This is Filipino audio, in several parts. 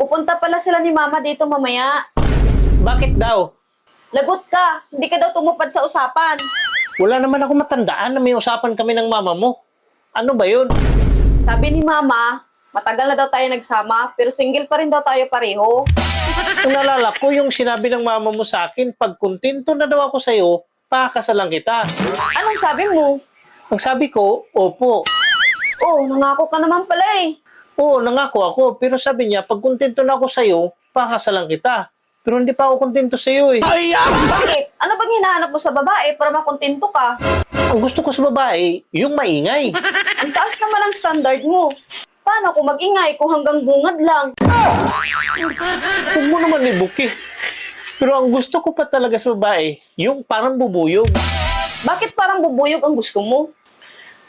Pupunta pala sila ni Mama dito mamaya. Bakit daw? Lagot ka, hindi ka daw tumupad sa usapan. Wala naman ako matandaan na may usapan kami ng mama mo. Ano ba yun? Sabi ni Mama, matagal na daw tayo nagsama, pero single pa rin daw tayo pareho. Kung nalala ko yung sinabi ng mama mo sa akin, pag kontento na daw ako sa'yo, pakakasalan kita. Anong sabi mo? Ang sabi ko, opo. Oh, nangako ka naman pala eh. Oo, nangako ako. Pero sabi niya, pag kontento na ako sa'yo, pakakasalan kita. Pero hindi pa ako kontento sa'yo eh. Bakit? Ano bang hinahanap mo sa babae para makontento ka? Ang gusto ko sa babae, yung maingay. Ang taas naman ang standard mo. Paano kung mag-ingay kung hanggang bungad lang? Huwag mo naman ibuki. Pero ang gusto ko pa talaga sa babae, yung parang bubuyog. Bakit parang bubuyog ang gusto mo?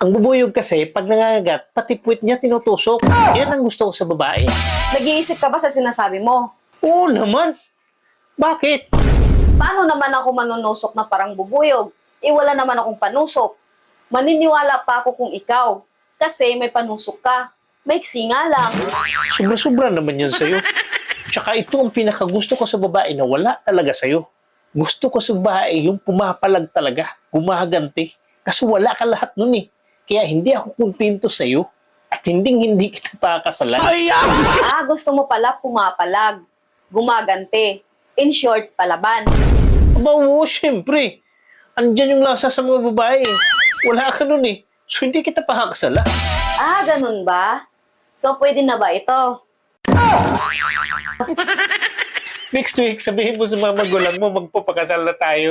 Ang bubuyog kasi, pag nangangagat, pati puwit niya tinutusok. Yan ang gusto ko sa babae. Nag-iisip ka ba sa sinasabi mo? Oo naman. Bakit? Paano naman ako manunusok na parang bubuyog? Wala naman akong panusok. Maniniwala pa ako kung ikaw. Kasi may panusok ka. Maiksi nga lang. Sobra-sobra naman yan sa'yo. Tsaka ito ang pinakagusto ko sa babae na wala talaga sa'yo. Gusto ko sa babae yung pumapalag talaga, gumaganti. Kasi wala ka lahat nun eh. Kaya hindi ako kontento sa'yo. At hindi kita pakakasalan. Gusto mo pala pumapalag. Gumaganti. In short, palaban. Aba, oo, syempre. Andyan yung lasa sa mga babae. Wala ka nun eh. So hindi kita pakakasala. Ganun ba? So, pwede na ba ito? Next week, sabihin mo sa mga magulang mo, magpapakasal na tayo.